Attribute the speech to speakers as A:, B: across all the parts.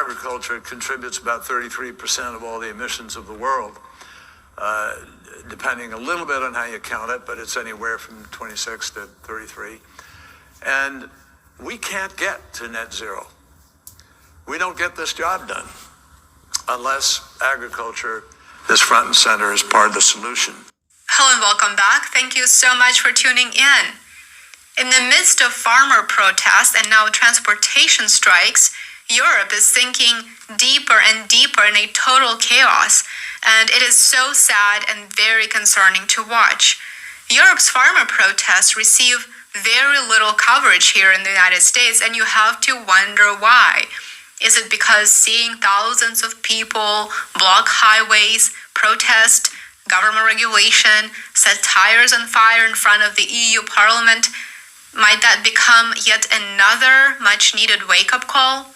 A: agriculture contributes about 33% of all the emissions of the world, depending a little bit on how you count it, but it's anywhere from 26 to 33. And we can't get to net zero. We don't get this job done unless agriculture is front and center as part of the solution.
B: Hello and welcome back. Thank you so much for tuning in. In the midst of farmer protests and now transportation strikes, Europe is sinking deeper and deeper in a total chaos, and it is so sad and very concerning to watch. Europe's farmer protests receive very little coverage here in the United States, and you have to wonder why. Is it because seeing thousands of people block highways, protest government regulation, set tires on fire in front of the EU Parliament? Might that become yet another much-needed wake-up call?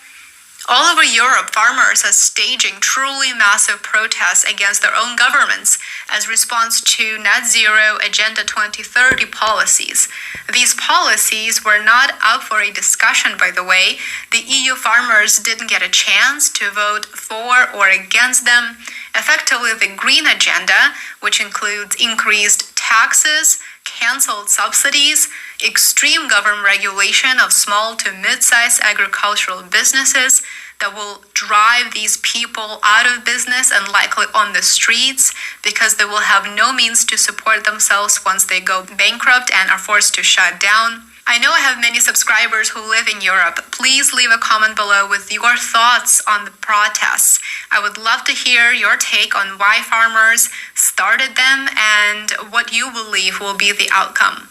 B: All over Europe, farmers are staging truly massive protests against their own governments as response to Net Zero Agenda 2030 policies. These policies were not up for a discussion, by the way. The EU farmers didn't get a chance to vote for or against them. Effectively, the Green Agenda, which includes increased taxes, canceled subsidies, extreme government regulation of small to mid-sized agricultural businesses that will drive these people out of business and likely on the streets because they will have no means to support themselves once they go bankrupt and are forced to shut down. I know I have many subscribers who live in Europe. Please leave a comment below with your thoughts on the protests. I would love to hear your take on why farmers started them and what you believe will be the outcome.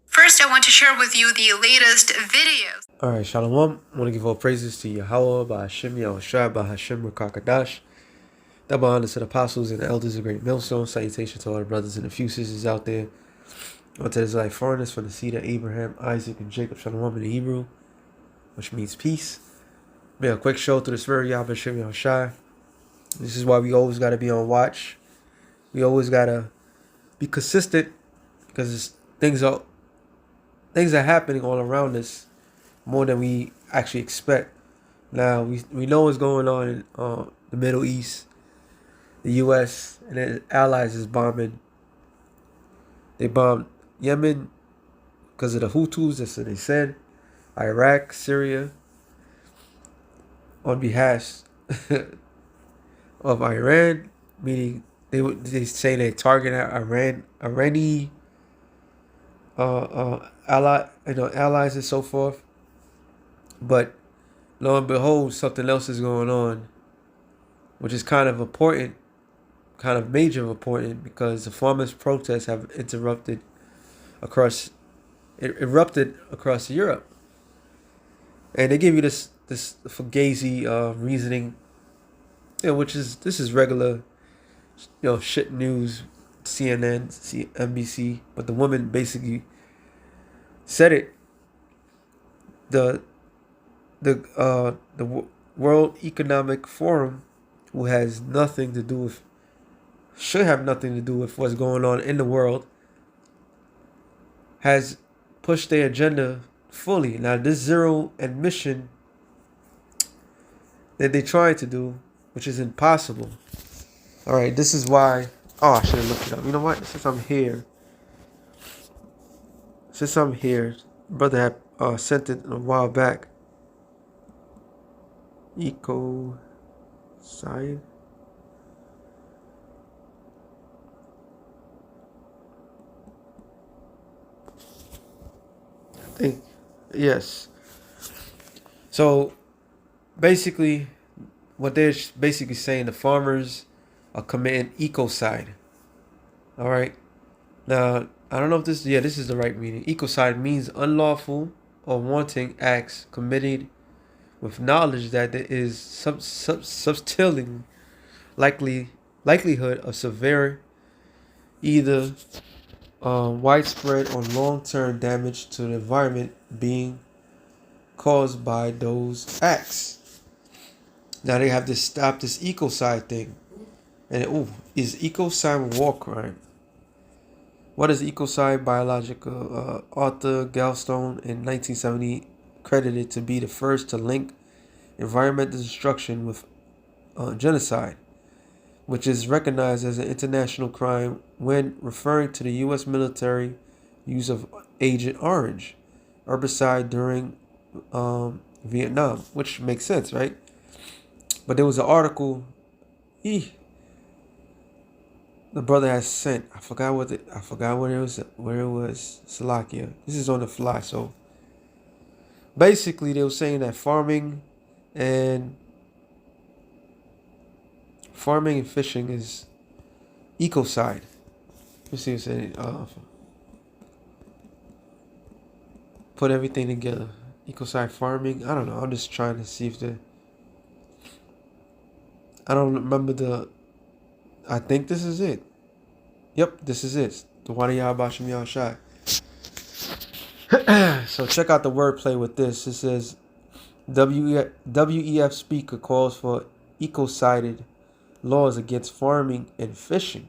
B: First, I want to share with you the latest videos.
C: Alright, Shalom. I want to give all praises to Yahweh, Bahashim, Yahushua, Bahashim, Rakakadash. Double honor to the apostles and the elders of Great Millstone. Salutation to all the brothers and the few sisters out there. Unto the Israelite foreigners from the seed of Abraham, Isaac, and Jacob, Shalom in the Hebrew, which means peace. Be a quick show to the spirit, Yahweh, Shem, Yahushua. This is why we always got to be on watch. We always got to be consistent because things are happening all around us more than we actually expect. Now, we know what's going on in the Middle East. The U.S. and its allies is bombing. They bombed Yemen because of the Houthis, that's what they said. Iraq, Syria, on behalf of Iran, meaning they say they target Iranian allies and so forth. But lo and behold, something else is going on, which is kind of important, kind of major important, because the farmers' protests have erupted across Europe, and they give you this fugazi reasoning, which is regular, shit news, CNN, NBC. But the woman basically said it. The World Economic Forum, who has nothing to do with, should have nothing to do with what's going on in the world, has pushed their agenda fully. Now, this zero emission that they try to do, which is impossible. All right, this is why. Oh, I should have looked it up. You know what? Since I'm here, brother had sent it a while back. Eco side. Yes. So basically, what they're basically saying, the farmers are committing ecocide. All right. Now, I don't know if this is the right meaning. Ecocide means unlawful or wanting acts committed with knowledge that there is some substantial likelihood of severe, either widespread or long-term damage to the environment being caused by those acts. Now they have to stop this ecocide thing. And is ecocide a war crime? What is ecocide? Biological Arthur Galstone in 1970 credited to be the first to link environmental destruction with genocide, which is recognized as an international crime when referring to the U.S. military use of Agent Orange herbicide during Vietnam, which makes sense, right? But there was an article the brother has sent. I forgot what it was. Where it was. Salakia. This is on the fly. So basically, they were saying that farming and fishing is ecocide. Let's see what it said. Put everything together. Ecocide farming. I don't know. I'm just trying to see if I don't remember I think this is it. Yep, this is it. The Wadiyah Bashim Yah Shai. So check out the wordplay with this. It says WEF speaker calls for ecocided laws against farming and fishing.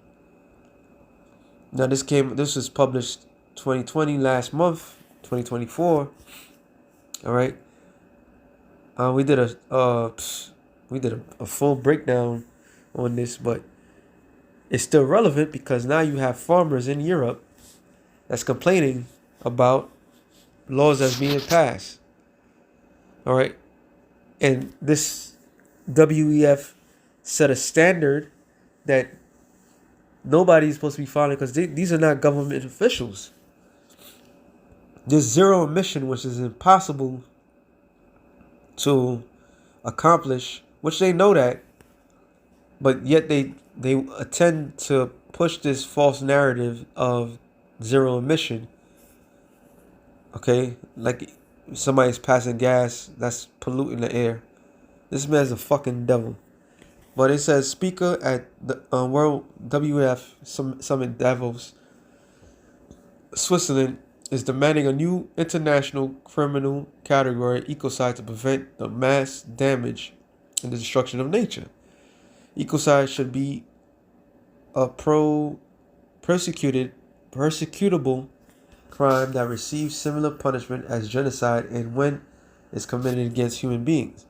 C: Now this was published 2020 last month, 2024. All right. We did a full breakdown on this, but it's still relevant because now you have farmers in Europe that's complaining about laws that's being passed. All right. And this WEF set a standard that nobody's supposed to be following because these are not government officials. There's zero emission, which is impossible to accomplish, which they know that, but yet they attend to push this false narrative of zero emission. Okay, like somebody's passing gas that's polluting the air. This man's a fucking devil. But it says speaker at the World WF Summit Davos, Switzerland, is demanding a new international criminal category, ecocide, to prevent the mass damage and the destruction of nature. Ecocide should be a persecutable crime that receives similar punishment as genocide and when it's committed against human beings.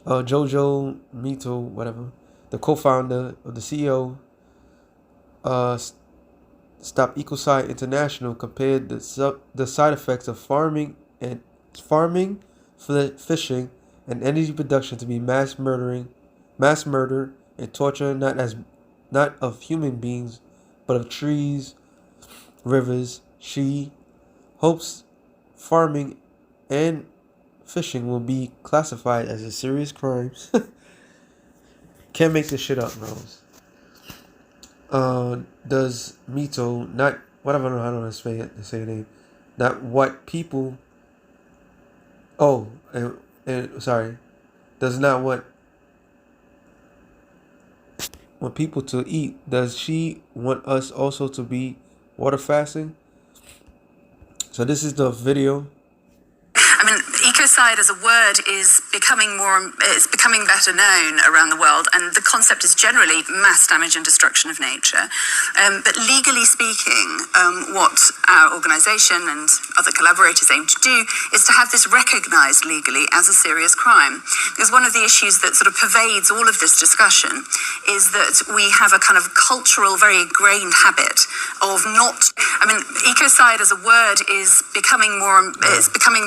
C: Jojo Mito, whatever, the co-founder of the CEO, Stop Ecocide International, compared the side effects of farming, fishing, and energy production to be mass murder and torture, not of human beings, but of trees, rivers. She hopes farming and fishing will be classified as a serious crimes. Can't make this shit up, Rose. Does Mito not whatever? I don't know how to say the name. Not what people. Oh, and sorry. Does not want people to eat. Does she want us also to be water fasting? So this is the video.
D: I mean, ecocide as a word is becoming better known around the world, and the concept is generally mass damage and destruction of nature. But legally speaking, what our organisation and other collaborators aim to do is to have this recognised legally as a serious crime. Because one of the issues that sort of pervades all of this discussion is that we have a kind of cultural, very ingrained habit of not. I mean, ecocide as a word is becoming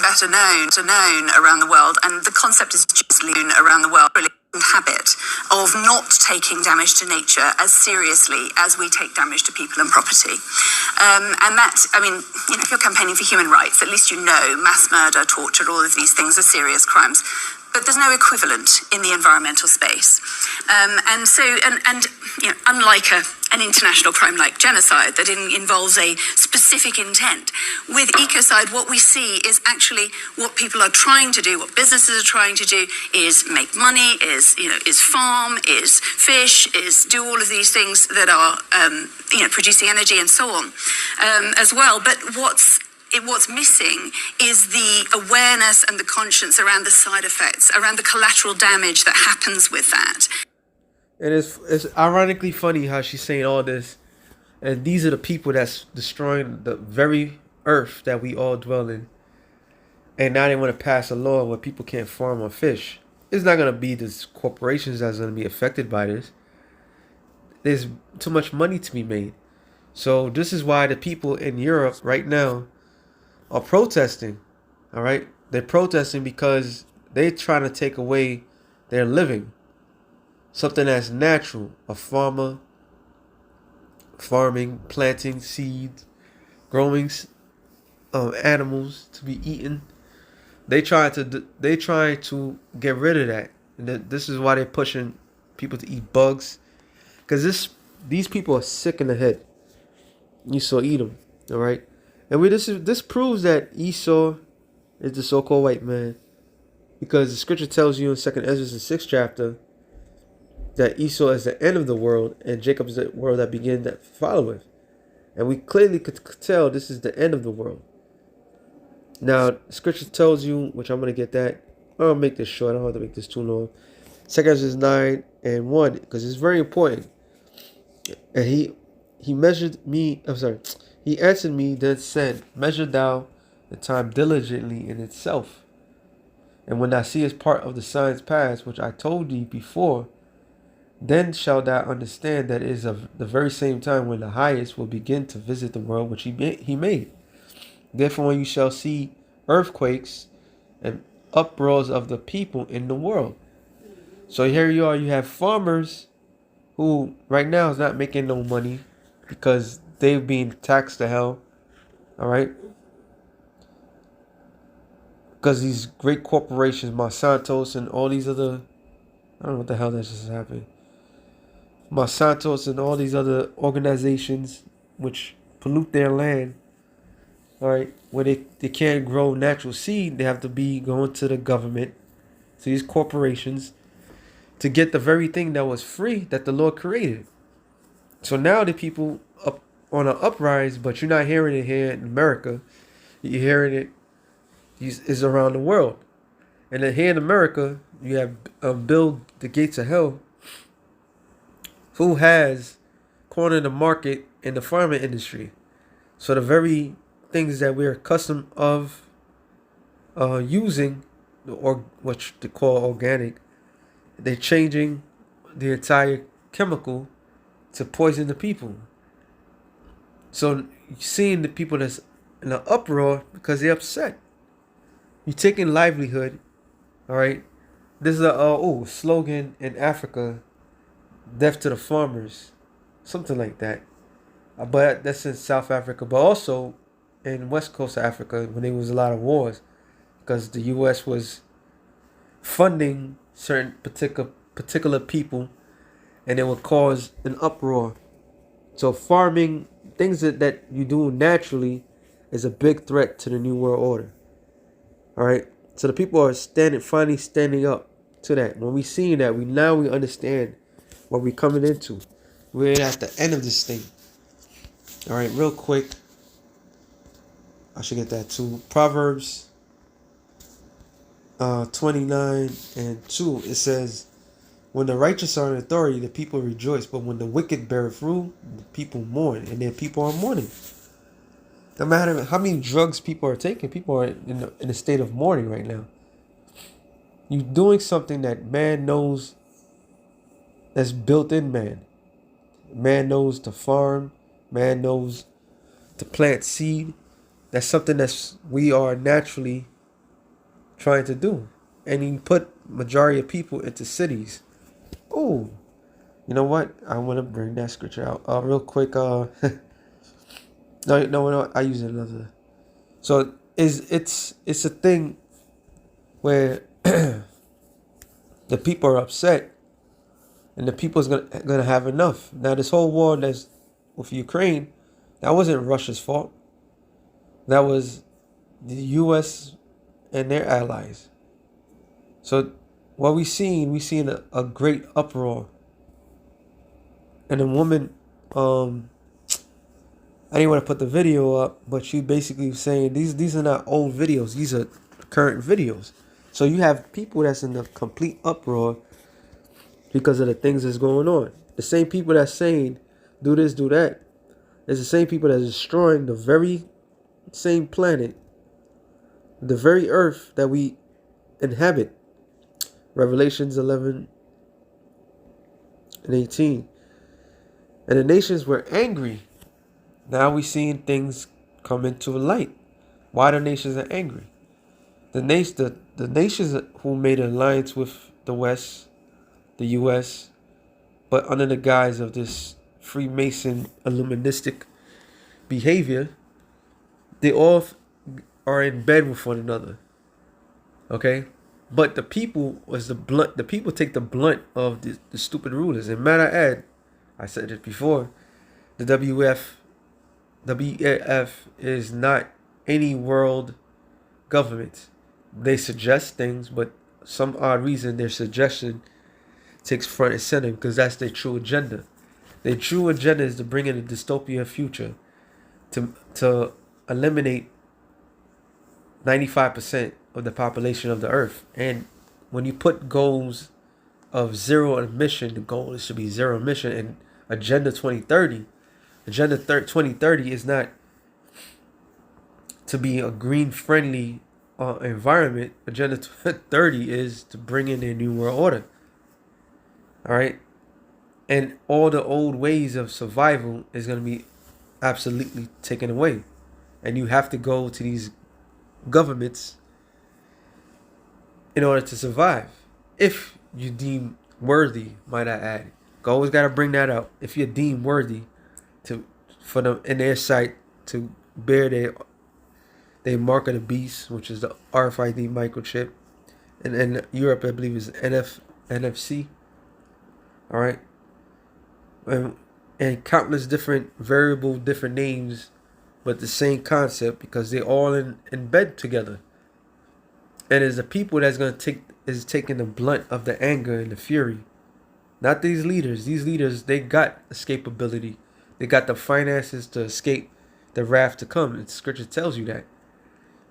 D: better known around the world, and the concept is just known around the world. Really habit of not taking damage to nature as seriously as we take damage to people and property. And that, I mean, you know, if you're campaigning for human rights, at least you know mass murder, torture, all of these things are serious crimes. But there's no equivalent in the environmental space. And you know, unlike an international crime like genocide that involves a specific intent, with ecocide, what we see is actually what people are trying to do, what businesses are trying to do, is make money, is farm, is fish, is do all of these things that are producing energy and so on as well. But what's missing is the awareness and the conscience around the side effects, around the collateral damage that happens with that.
C: It's ironically funny how she's saying all this, and these are the people that's destroying the very earth that we all dwell in. And now they want to pass a law where people can't farm or fish. It's not going to be the corporations that's going to be affected by this. There's too much money to be made. So this is why the people in Europe right now are protesting. All right? They're protesting because they're trying to take away their living. Something that's natural. A farmer farming, planting seeds, growing animals to be eaten. They try to get rid of that. And this is why they're pushing people to eat bugs. Because these people are sick in the head. Esau eat them. All right? And this proves that Esau is the so-called white man. Because the scripture tells you in 2nd Ezra, the 6th chapter, that Esau is the end of the world and Jacob is the world that began that followeth. And we clearly could tell this is the end of the world. Now, scripture tells you, which I'm going to get that. I'll make this short. I don't have to make this too long. 2nd Ezra 9 and 1, because it's very important. And he measured me, he answered me, then said, measure thou the time diligently in itself. And when thou seest part of the signs past, which I told thee before, then shalt thou understand that it is of the very same time when the highest will begin to visit the world which he made. Therefore, when you shall see earthquakes and uproars of the people in the world. So here you are, you have farmers who right now is not making no money because they've been taxed to hell. All right. Because these great corporations, Monsanto's and all these other, I don't know what the hell that just happened. Monsanto's and all these other organizations which pollute their land. All right, where they can't grow natural seed, they have to be going to the government, to these corporations, to get the very thing that was free that the Lord created. So now the people up on an uprise, but you're not hearing it here in America. You're hearing it is around the world. And then here in America, you have Bill the Gates of Hell, who has cornered the market in the farming industry. So the very things that we're accustomed of using, or what they call organic, they're changing the entire chemical to poison the people. So you're seeing the people that's in an uproar because they're upset. You're taking livelihood, all right? This is a slogan in Africa, death to the farmers, something like that. But that's in South Africa, but also in West Coast of Africa when there was a lot of wars, because the U.S. was funding certain particular people, and it would cause an uproar. So farming, things that you do naturally, is a big threat to the New World Order. All right, so the people are finally standing up to that. When we see that, we understand what we're coming into. We're at the end of this thing. All right, real quick. I should get that too. Proverbs 29 and 2. It says, when the righteous are in authority, the people rejoice. But when the wicked beareth rule, the people mourn. And their people are mourning. No matter how many drugs people are taking, people are in a state of mourning right now. You're doing something that man knows, that's built in man. Man knows to farm. Man knows to plant seed. That's something we are naturally trying to do. And you put majority of people into cities. Oh, you know what? I want to bring that scripture out real quick. No, I use another. So it's a thing where the people are upset, and the people's gonna have enough. Now this whole war that's with Ukraine, that wasn't Russia's fault. That was the U.S. and their allies. So what we seen a great uproar. And a woman, I didn't want to put the video up, but she basically was saying these are not old videos. These are current videos. So you have people that's in a complete uproar because of the things that's going on. The same people that's saying do this, do that, is the same people that's destroying the very same planet the very earth that we inhabit. Revelations 11 and 18. And the nations were angry. Now we seeing things come into light. Why the nations are angry? The nations who made an alliance with the West, the U.S., but under the guise of this Freemason Illuministic behavior, they all are in bed with one another. Okay? But the people the people take the blunt of the stupid rulers. And matter of fact, I said it before, the WEF is not any world government. They suggest things, but some odd reason their suggestion takes front and center because that's their true agenda. Their true agenda is to bring in a dystopian future to eliminate 95% of the population of the earth. And when you put goals of zero emission, the goal is to be zero emission. And Agenda 2030, Agenda 2030 is not to be a green friendly environment. Agenda 30 is to bring in a new world order. All right. And all the old ways of survival is going to be absolutely taken away. And you have to go to these governments in order to survive. If you deem worthy, might I add. You always got to bring that up. If you're deemed worthy for them in their sight to bear their mark of the beast, which is the RFID microchip. And in Europe, I believe, is NFC. All right. And countless different different names, but the same concept because they're all in bed together. And it's the people that's going to taking the blunt of the anger and the fury. Not these leaders. These leaders, they got escapability. They got the finances to escape the wrath to come. And scripture tells you that.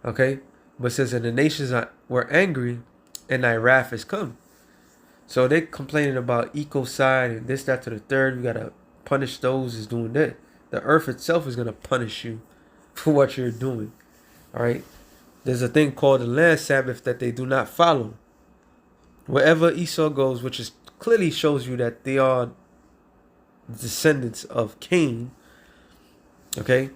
C: Okay? But it says, and the nations were angry and thy wrath has come. So they're complaining about ecocide and this, that, to the third. We got to punish those who's doing that. The earth itself is going to punish you for what you're doing. All right? There's a thing called the land Sabbath that they do not follow. Wherever Esau goes, which is clearly shows you that they are descendants of Cain. Okay?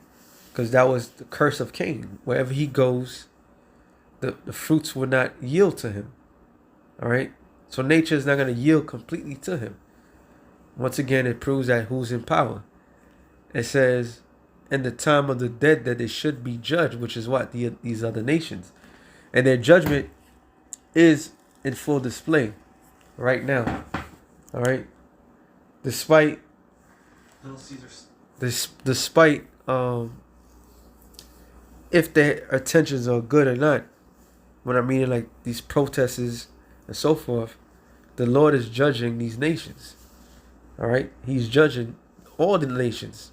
C: Because that was the curse of Cain. Wherever he goes, the fruits will not yield to him. All right? So nature is not going to yield completely to him. Once again, it proves that who's in power. It says, in the time of the dead, that they should be judged, which is what? These other nations. And their judgment is in full display right now. All right? Despite if their intentions are good or not, when I mean like these protesters and so forth, the Lord is judging these nations. All right? He's judging all the nations.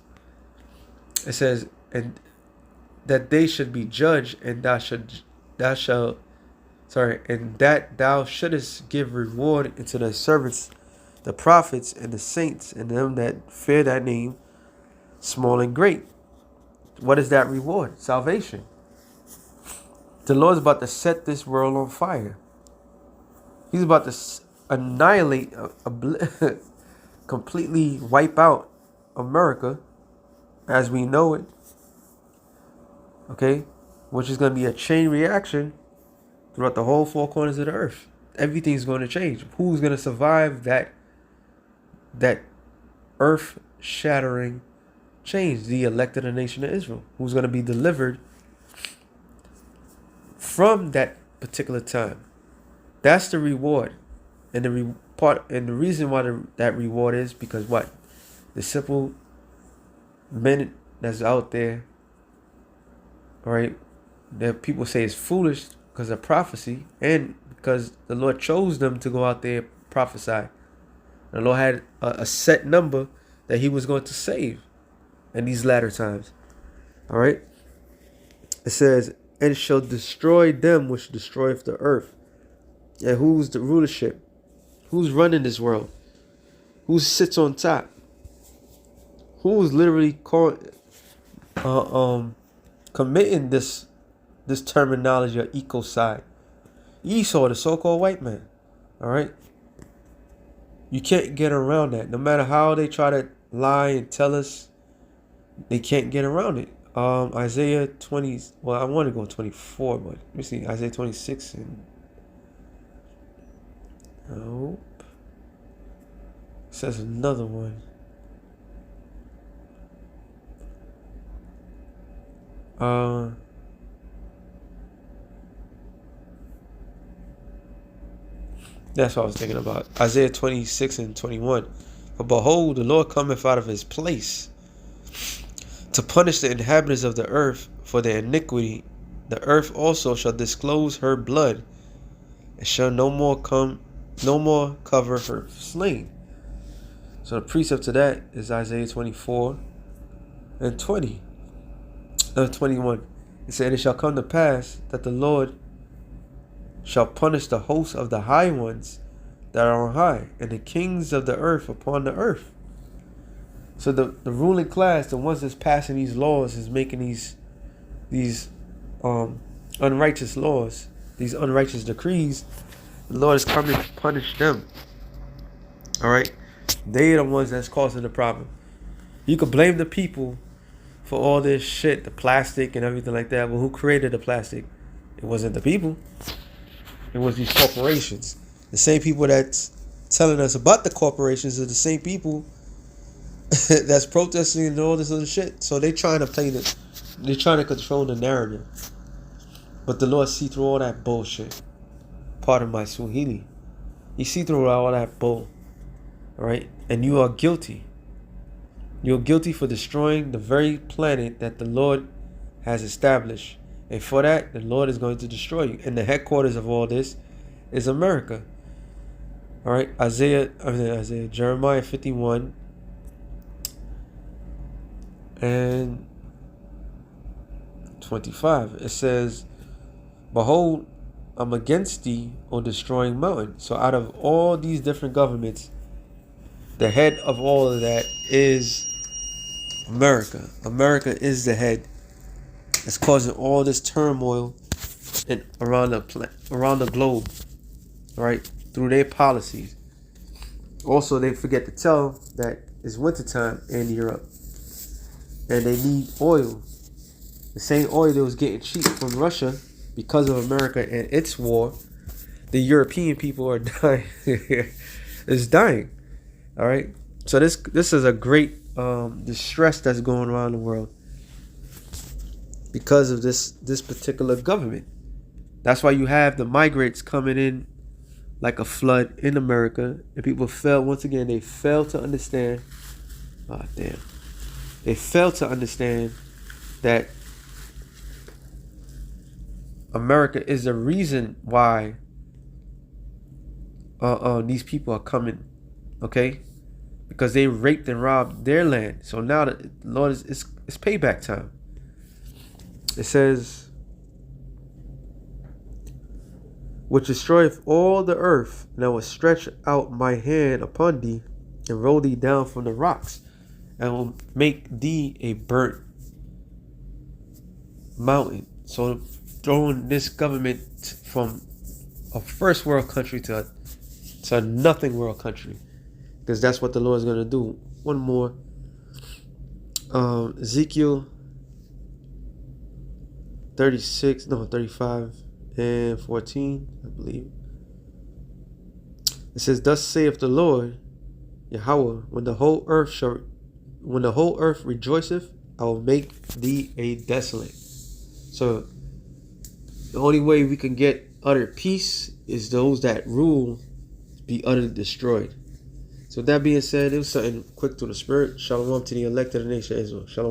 C: It says, and that they should be judged, and and that thou shouldest give reward unto thy servants, the prophets and the saints, and them that fear thy name, small and great. What is that reward? Salvation. The Lord's about to set this world on fire. He's about to annihilate, completely wipe out America as we know it. Okay? Which is going to be a chain reaction throughout the whole four corners of the earth. Everything's going to change. Who's going to survive that earth-shattering change? The elect of the nation of Israel. Who's going to be delivered from that particular time. That's the reward. And the reason why that reward is because what? The simple men that's out there, all right, that people say is foolish because of prophecy and because the Lord chose them to go out there and prophesy. The Lord had a set number that he was going to save in these latter times. All right. It says, and shall destroy them which destroyeth the earth. And who's the rulership? Who's running this world? Who sits on top? Who is literally committing this this terminology of ecocide. Esau, the so-called white man. All right. You can't get around that. No matter how they try to lie and tell us, they can't get around it. Isaiah 20. Well, I want to go 24, but let me see. Isaiah 26 and nope. It says another one. That's what I was thinking about. Isaiah 26 and 21. For behold, the Lord cometh out of his place to punish the inhabitants of the earth for their iniquity. The earth also shall disclose her blood, and shall no more cover her slain. So the precept to that is Isaiah 24 and 21. It said, it shall come to pass that the Lord shall punish the hosts of the high ones that are on high, and the kings of the earth upon the earth. So the ruling class, the ones that's passing these laws, is making these unrighteous laws, these unrighteous decrees. The Lord is coming to punish them. All right, they are the ones that's causing the problem. You could blame the people for all this shit, the plastic and everything like that. But who created the plastic? It wasn't the people. It was these corporations. The same people that's telling us about the corporations are the same people that's protesting and all this other shit. So they're trying to control the narrative. But the Lord see through all that bullshit. Pardon my Swahili. You see through all that bull. Alright? And you are guilty. You're guilty for destroying the very planet that the Lord has established. And for that, the Lord is going to destroy you. And the headquarters of all this is America. All right, Jeremiah 51 and 25. It says, behold, I'm against thee, O destroying mountain. So out of all these different governments, the head of all of that is America. America is the head. It's causing all this turmoil around the globe, right? Through their policies. Also, they forget to tell that it's wintertime in Europe, and they need oil. The same oil that was getting cheap from Russia because of America and its war. The European people are dying. It's dying. All right. So this is a great distress that's going around the world because of this particular government. That's why you have the migrants coming in like a flood in America, and people they fail to understand. They fail to understand that America is the reason why these people are coming, okay? Because they raped and robbed their land. So now the Lord it's payback time. It says, which destroyeth all the earth, and I will stretch out my hand upon thee, and roll thee down from the rocks, and will make thee a burnt mountain. So throwing this government from a first world country to a nothing world country, because that's what the Lord is going to do. One more, Ezekiel 35 and 14, I believe. It says, thus saith the Lord Yahweh, when the whole earth rejoiceth, I will make thee a desolate. So the only way we can get utter peace is those that rule be utterly destroyed. So with that being said, it was something quick to the spirit. Shalom to the elect of the nation of Israel. Shalom.